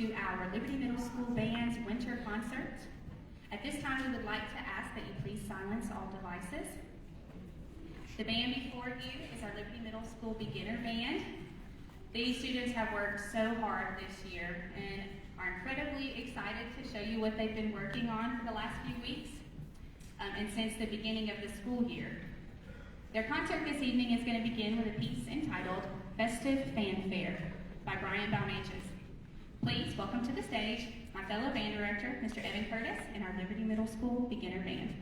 to our Liberty Middle School Band's winter concert. At this time, we would like to ask that you please silence all devices. The band before you is our Liberty Middle School Beginner Band. These students have worked so hard this year and are incredibly excited to show you what they've been working on for the last few weeks and since the beginning of the school year. Their concert this evening is going to begin with a piece entitled Festive Fanfare by Brian Balmanches. Please welcome to the stage my fellow band director, Mr. Evan Curtis, and our Liberty Middle School Beginner Band.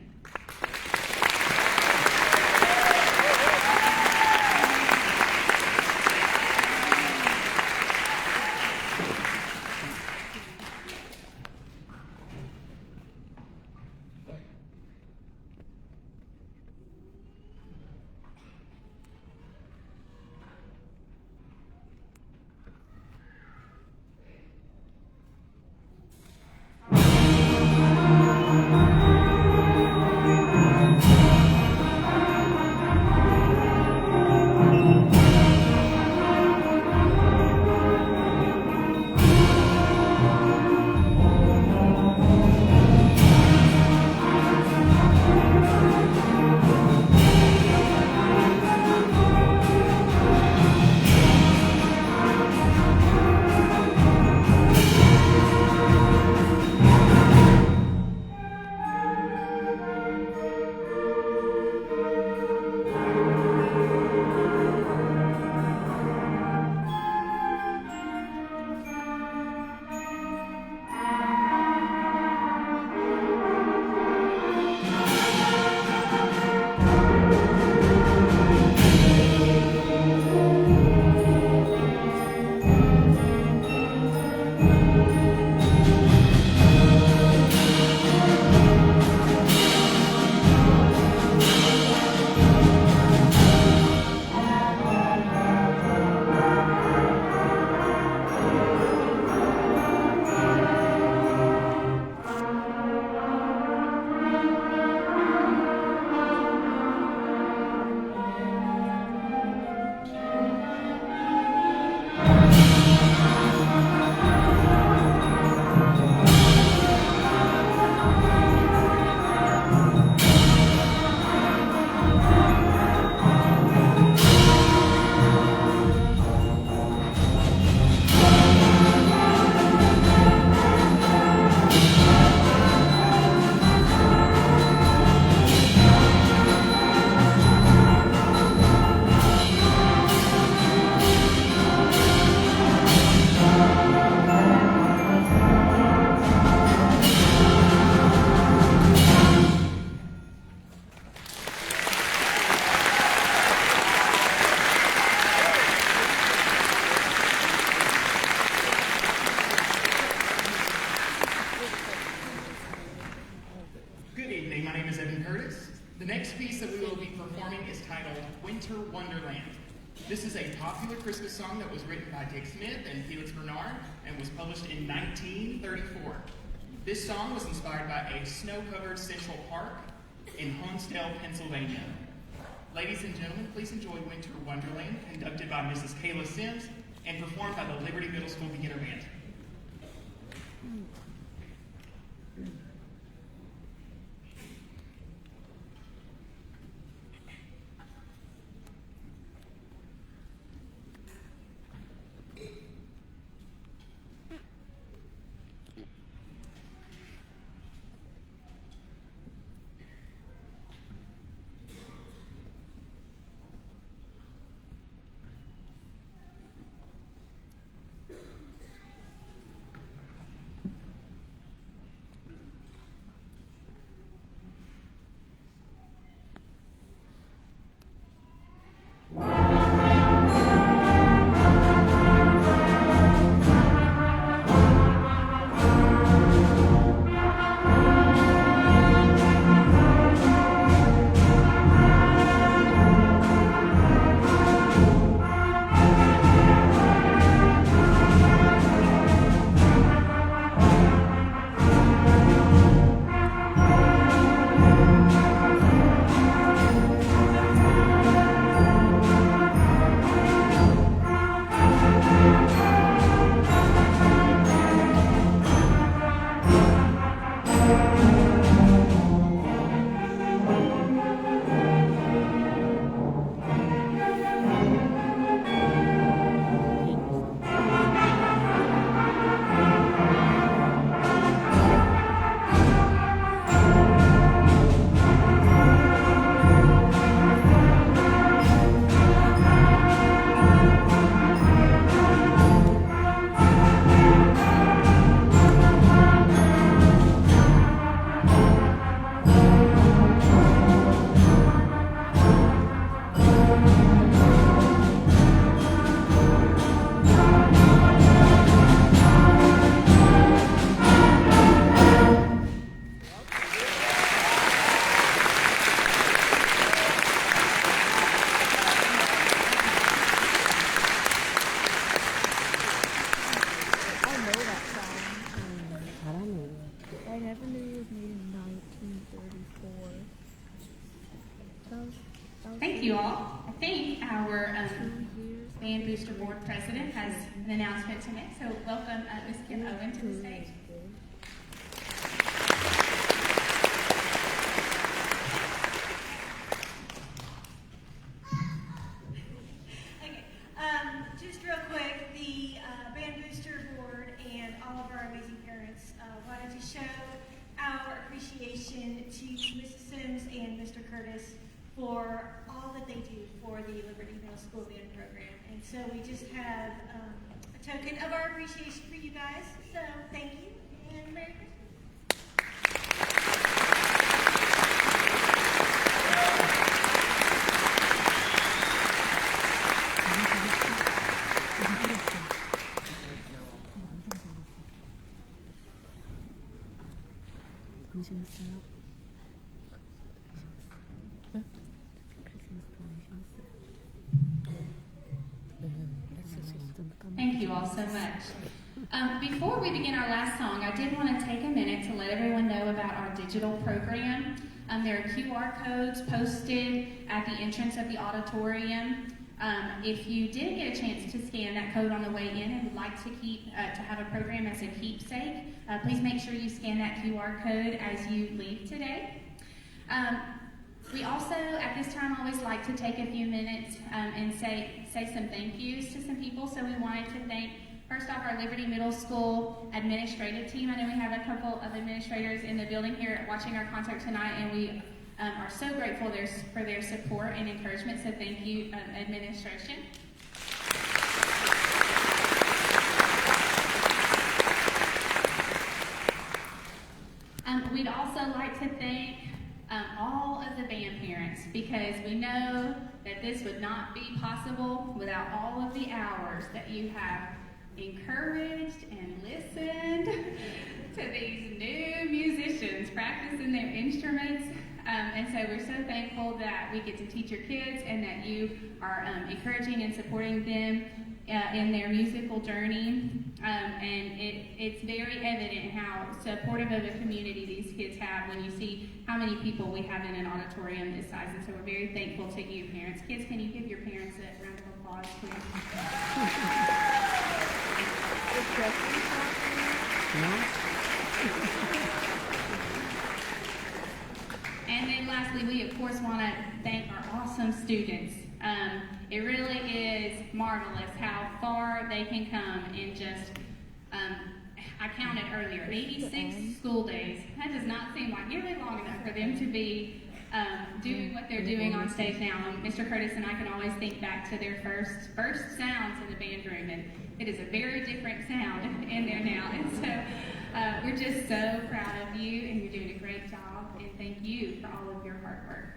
This is a popular Christmas song that was written by Dick Smith and Felix Bernard and was published in 1934. This song was inspired by a snow-covered Central Park in Honesdale, Pennsylvania. Ladies and gentlemen, please enjoy Winter Wonderland, conducted by Mrs. Kayla Sims and performed by the Liberty Middle School Beginner Band. Heavenly was made in 1934. That was Thank you all. I think our 2 years. Band Booster Board President has an announcement to make, so welcome Ms. Kim Owen to the stage. Okay, just real quick, the Band Booster Board and all of our amazing parents wanted to show our appreciation to Mrs. Sims and Mr. Curtis for all that they do for the Liberty Middle School Band program. And so we just have a token of our appreciation for you guys. So thank you and Merry Christmas. Who's gonna start? Christmas donations. Thank you all so much. Before we begin our last song, I did want to take a minute to let everyone know about our digital program. There are QR codes posted at the entrance of the auditorium. If you did get a chance to scan that code on the way in and would like to have a program as a keepsake, please make sure you scan that QR code as you leave today. We also, at this time, always like to take a few minutes and say some thank yous to some people. So we wanted to thank, first off, our Liberty Middle School administrative team. I know we have a couple of administrators in the building here watching our concert tonight, and we are so grateful for their support and encouragement. So thank you, administration. We'd also like to thank all of the band parents, because we know that this would not be possible without all of the hours that you have encouraged and listened to these new musicians practicing their instruments. And so we're so thankful that we get to teach your kids and that you are encouraging and supporting them in their musical journey. And it's very evident how supportive of a community these kids have when you see how many people we have in an auditorium this size. And so we're very thankful to you, parents. Kids, can you give your parents a round of applause, please? And then lastly, we of course want to thank our awesome students. It really is marvelous how far they can come in just, I counted earlier, 86 school days. That does not seem like nearly long enough for them to be doing what they're doing on stage now. And Mr. Curtis and I can always think back to their first sounds in the band room, and it is a very different sound in there now. And so we're just so proud of you, and you're doing a great job, and thank you for all of your hard work.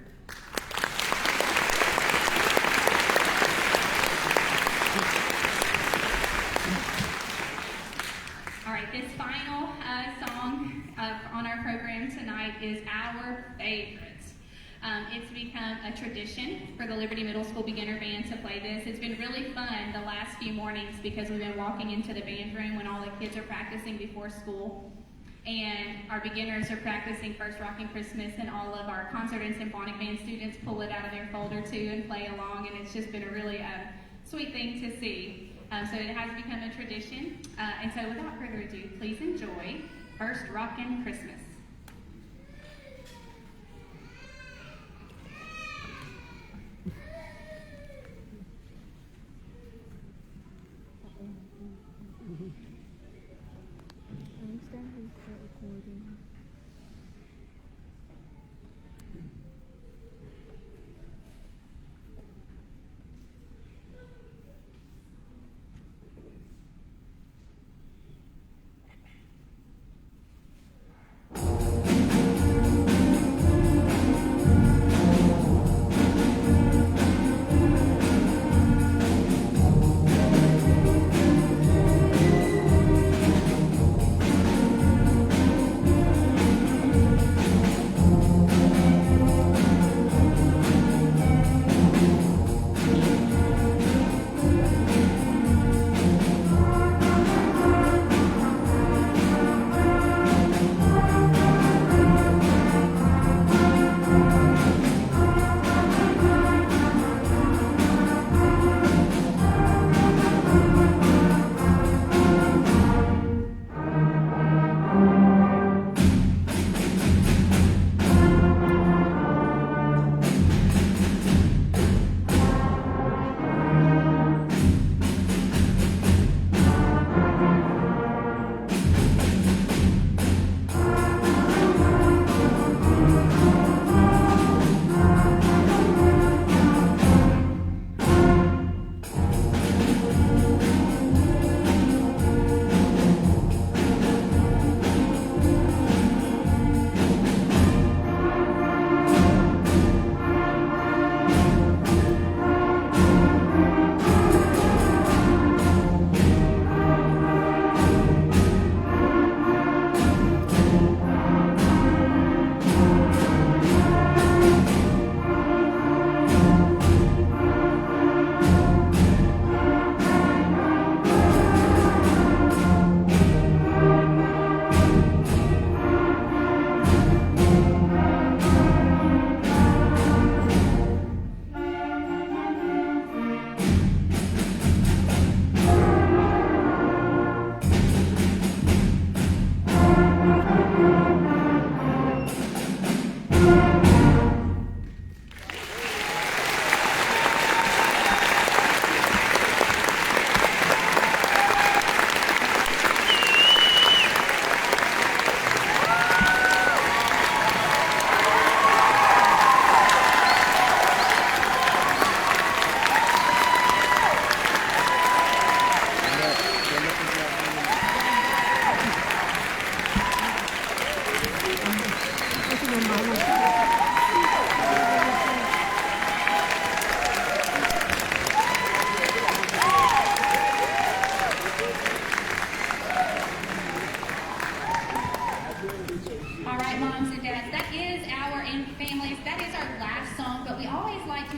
All right, this final song on our program tonight is Our Favorites. It's become a tradition for the Liberty Middle School Beginner Band to play this. It's been really fun the last few mornings because we've been walking into the band room when all the kids are practicing before school. And our beginners are practicing First Rockin' Christmas, and all of our concert and symphonic band students pull it out of their folder too and play along, and it's just been a really sweet thing to see. So it has become a tradition. And so without further ado, please enjoy First Rockin' Christmas. Recording.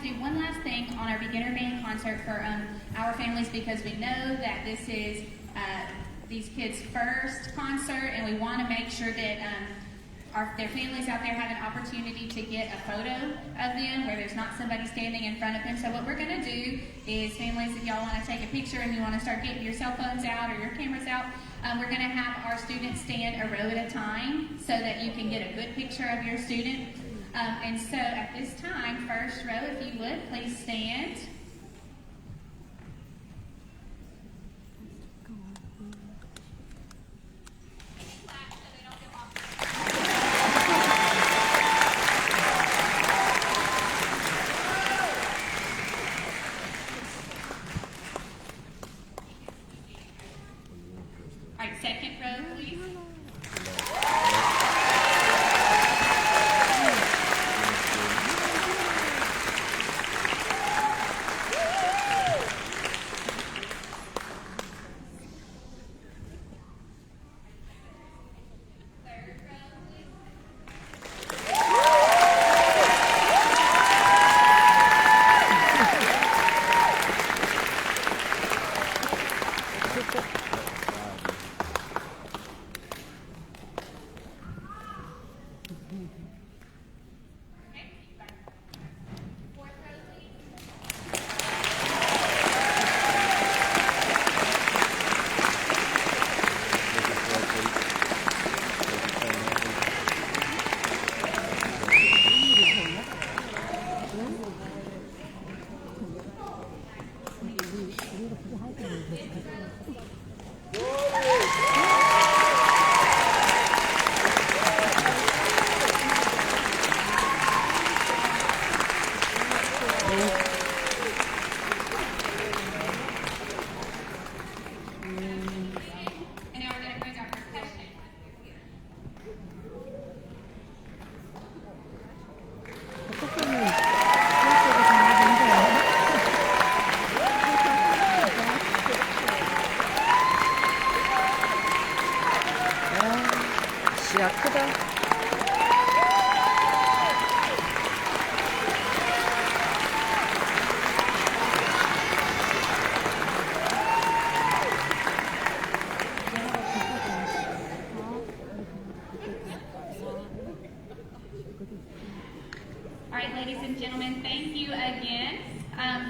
do one last thing on our beginner band concert for our families, because we know that this is these kids' first concert, and we want to make sure that their families out there have an opportunity to get a photo of them where there's not somebody standing in front of them. So what we're going to do is, families, if y'all want to take a picture and you want to start getting your cell phones out or your cameras out, we're going to have our students stand a row at a time so that you can get a good picture of your student. And so at this time, first row, if you would, please stand. All right, second row, please. Third row, please. Okay, fourth row, please. And now we're going to bring our percussion. 시야 크다. All right, ladies and gentlemen, thank you again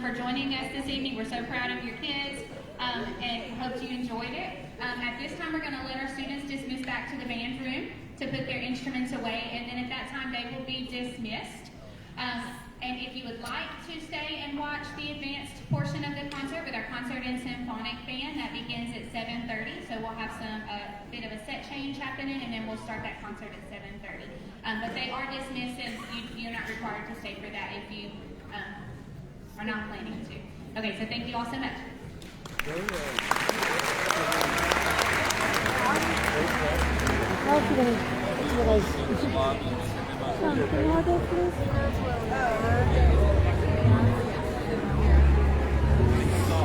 for joining us this evening. We're so proud of your kids and hope you enjoyed it. At this time, we're going to let our students dismiss back to the band room to put their instruments away, and then at that time, they will be dismissed. And if you would like to stay and watch the advanced portion of the concert with our concert and symphonic band, that begins at 7:30. So we'll have some bit of a set change happening, and then we'll start that concert at 7:30. But they are dismissed, and you're not required to stay for that if you are not planning to. Okay, so thank you all so much. Can you hold it, please?